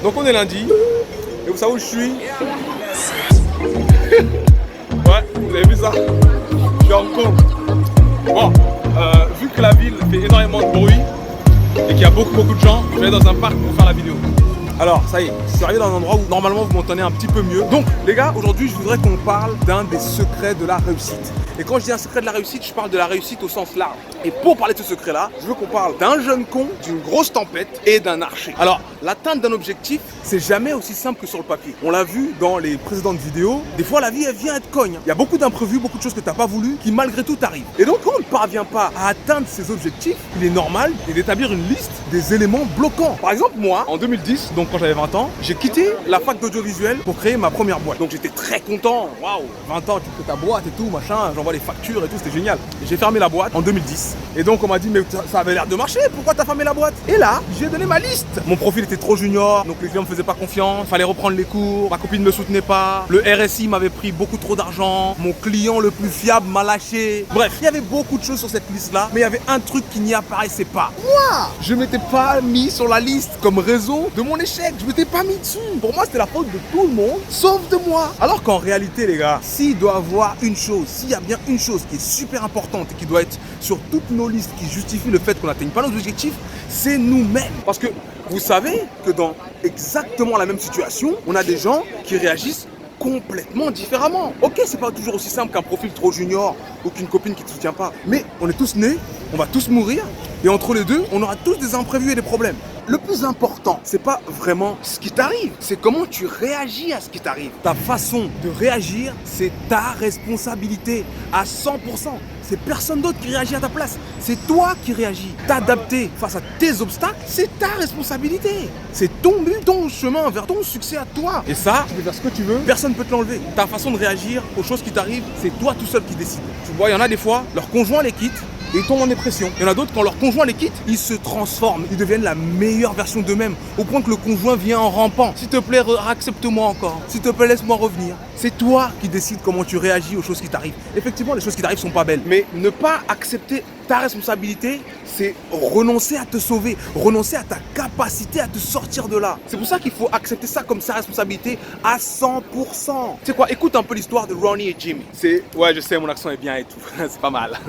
Donc on est lundi, et vous savez où je suis? Ouais, vous avez vu ça? Je suis à Hong Kong. Bon, vu que la ville fait énormément de bruit et qu'il y a beaucoup de gens, je vais aller dans un parc pour faire la vidéo. Alors, ça y est, je suis arrivé dans un endroit où normalement vous m'entendez un petit peu mieux. Donc, les gars, aujourd'hui, je voudrais qu'on parle d'un des secrets de la réussite. Et quand je dis un secret de la réussite, je parle de la réussite au sens large. Et pour parler de ce secret-là, je veux qu'on parle d'un jeune con, d'une grosse tempête et d'un archer. Alors, l'atteinte d'un objectif, c'est jamais aussi simple que sur le papier. On l'a vu dans les précédentes vidéos, des fois la vie, elle vient être cogne. Il y a beaucoup d'imprévus, beaucoup de choses que tu n'as pas voulu, qui malgré tout t'arrivent. Et donc, quand on ne parvient pas à atteindre ses objectifs, il est normal d'établir une liste des éléments bloquants. Par exemple, moi, en 2010, donc quand j'avais 20 ans, j'ai quitté la fac d'audiovisuel pour créer ma première boîte. Donc j'étais très content. Waouh, 20 ans, tu fais ta boîte et tout, machin, j'envoie les factures et tout, c'était génial. Et j'ai fermé la boîte en 2010. Et donc on m'a dit, mais ça avait l'air de marcher, pourquoi t'as fermé la boîte? Et là, j'ai donné ma liste. Mon profil était trop junior, donc les clients me faisaient pas confiance, fallait reprendre les cours, ma copine me soutenait pas, le RSI m'avait pris beaucoup trop d'argent, mon client le plus fiable m'a lâché. Bref, il y avait beaucoup de choses sur cette liste-là, mais il y avait un truc qui n'y apparaissait pas. Moi, je m'étais pas mis sur la liste comme raison de mon échec, je m'étais pas mis dessus. Pour moi, c'était la faute de tout le monde, sauf de moi. Alors qu'en réalité, les gars, s'il doit y avoir une chose, s'il y a bien une chose qui est super importante et qui doit être sur toutes nos listes qui justifie le fait qu'on n'atteigne pas nos objectifs, c'est nous-mêmes. Parce que vous savez que dans exactement la même situation, on a des gens qui réagissent complètement différemment. Ok, c'est pas toujours aussi simple qu'un profil trop junior ou qu'une copine qui ne te soutient pas, mais on est tous nés, on va tous mourir, et entre les deux, on aura tous des imprévus et des problèmes. Le plus important, c'est pas vraiment ce qui t'arrive, c'est comment tu réagis à ce qui t'arrive. Ta façon de réagir, c'est ta responsabilité à 100%. C'est personne d'autre qui réagit à ta place. C'est toi qui réagis. T'adapter face à tes obstacles, c'est ta responsabilité. C'est ton but, ton chemin vers ton succès à toi. Et ça, tu peux faire ce que tu veux, personne ne peut te l'enlever. Ta façon de réagir aux choses qui t'arrivent, c'est toi tout seul qui décide. Tu vois, il y en a des fois, leur conjoint les quitte et ils tombent en dépression. Il y en a d'autres, quand leur conjoint les quitte, ils se transforment, ils deviennent la meilleure version d'eux-mêmes, au point que le conjoint vient en rampant. S'il te plaît, accepte-moi encore. S'il te plaît, laisse-moi revenir. C'est toi qui décides comment tu réagis aux choses qui t'arrivent. Effectivement, les choses qui t'arrivent sont pas belles. Mais ne pas accepter ta responsabilité, c'est renoncer à te sauver, renoncer à ta capacité à te sortir de là. C'est pour ça qu'il faut accepter ça comme sa responsabilité à 100%. Tu sais quoi, écoute un peu l'histoire de Ronnie et Jimmy. Ouais, je sais, mon accent est bien et tout. C'est pas mal.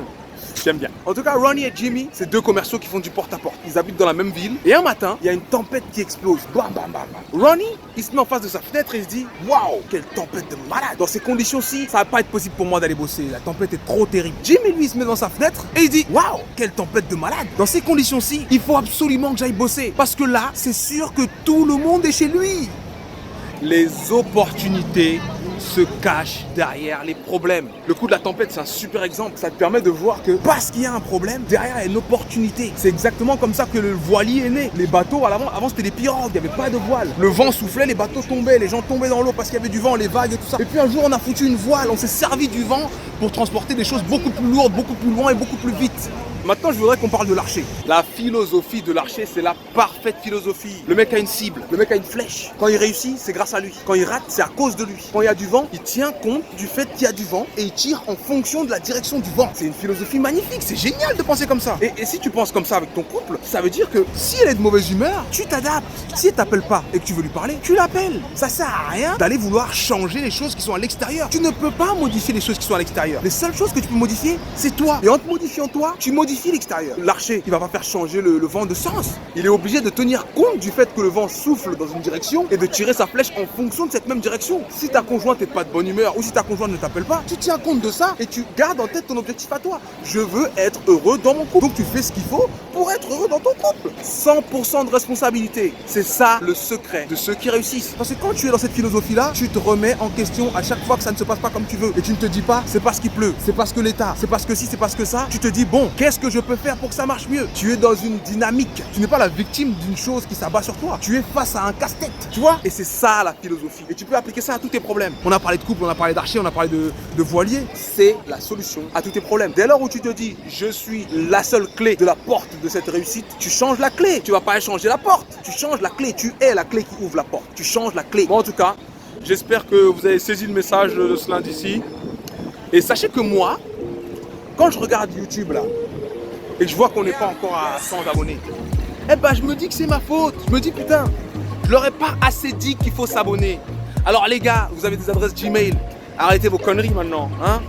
J'aime bien. En tout cas, Ronnie et Jimmy, c'est deux commerciaux qui font du porte-à-porte. Ils habitent dans la même ville. Et un matin, il y a une tempête qui explose. Bam, bam, bam, bam. Ronnie, il se met en face de sa fenêtre et il se dit, waouh, quelle tempête de malade. Dans ces conditions-ci, ça va pas être possible pour moi d'aller bosser. La tempête est trop terrible. Jimmy, lui, il se met dans sa fenêtre et il dit, waouh, quelle tempête de malade. Dans ces conditions-ci, il faut absolument que j'aille bosser. Parce que là, c'est sûr que tout le monde est chez lui. Les opportunités se cachent derrière les problèmes. Le coup de la tempête, c'est un super exemple. Ça te permet de voir que parce qu'il y a un problème, derrière il y a une opportunité. C'est exactement comme ça que le voilier est né. Les bateaux, avant c'était des pirogues, il n'y avait pas de voile. Le vent soufflait, les bateaux tombaient, les gens tombaient dans l'eau parce qu'il y avait du vent, les vagues et tout ça. Et puis un jour, on a foutu une voile, on s'est servi du vent pour transporter des choses beaucoup plus lourdes, beaucoup plus loin et beaucoup plus vite. Maintenant, je voudrais qu'on parle de l'archer. La philosophie de l'archer, c'est la parfaite philosophie. Le mec a une cible, le mec a une flèche. Quand il réussit, c'est grâce à lui. Quand il rate, c'est à cause de lui. Quand il y a du vent, il tient compte du fait qu'il y a du vent et il tire en fonction de la direction du vent. C'est une philosophie magnifique, c'est génial de penser comme ça. Et si tu penses comme ça avec ton couple, ça veut dire que si elle est de mauvaise humeur, tu t'adaptes. Si elle t'appelle pas et que tu veux lui parler, tu l'appelles. Ça sert à rien d'aller vouloir changer les choses qui sont à l'extérieur. Tu ne peux pas modifier les choses qui sont à l'extérieur. Les seules choses que tu peux modifier, c'est toi. Et en te modifiant toi, tu modifies l'extérieur. L'archer, il va pas faire changer le vent de sens. Il est obligé de tenir compte du fait que le vent souffle dans une direction et de tirer sa flèche en fonction de cette même direction. Si ta conjointe n'est pas de bonne humeur ou si ta conjointe ne t'appelle pas, tu tiens compte de ça et tu gardes en tête ton objectif à toi. Je veux être heureux dans mon couple. Donc tu fais ce qu'il faut pour être heureux dans ton couple. 100% de responsabilité. C'est ça le secret de ceux qui réussissent. Parce que quand tu es dans cette philosophie-là, tu te remets en question à chaque fois que ça ne se passe pas comme tu veux. Et tu ne te dis pas, c'est parce qu'il pleut, c'est parce que l'État, c'est parce que si, c'est parce que ça. Tu te dis, bon, qu'est-ce que je peux faire pour que ça marche mieux? Tu es dans une dynamique. Tu n'es pas la victime d'une chose qui s'abat sur toi. Tu es face à un casse-tête. Tu vois? Et c'est ça la philosophie. Et tu peux appliquer ça à tous tes problèmes. On a parlé de couple, on a parlé d'archer, on a parlé de voilier. C'est la solution à tous tes problèmes. Dès lors où tu te dis, je suis la seule clé de la porte de cette réussite, tu changes la clé. Tu vas pas changer la porte. Tu changes la clé. Tu es la clé qui ouvre la porte. Tu changes la clé. Bon, en tout cas, j'espère que vous avez saisi le message de ce lundi-ci. Et sachez que moi, quand je regarde YouTube là, et que je vois qu'on n'est pas encore à 100 abonnés, eh ben je me dis que c'est ma faute. Je me dis putain, Je leur ai pas assez dit qu'il faut s'abonner. Alors les gars, vous avez des adresses Gmail. Arrêtez vos conneries maintenant, hein.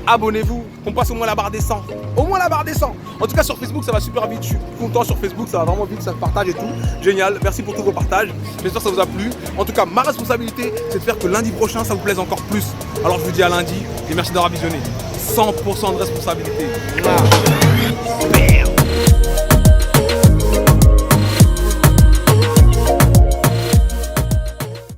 Abonnez-vous, qu'on passe au moins la barre des 100. Au moins la barre des 100. En tout cas sur Facebook ça va super vite. Je suis content sur Facebook, ça va vraiment vite, ça se partage et tout. Génial, merci pour tous vos partages. J'espère que ça vous a plu. En tout cas, ma responsabilité, c'est de faire que lundi prochain ça vous plaise encore plus. Alors je vous dis à lundi et merci d'avoir visionné. 100% de responsabilité. Super.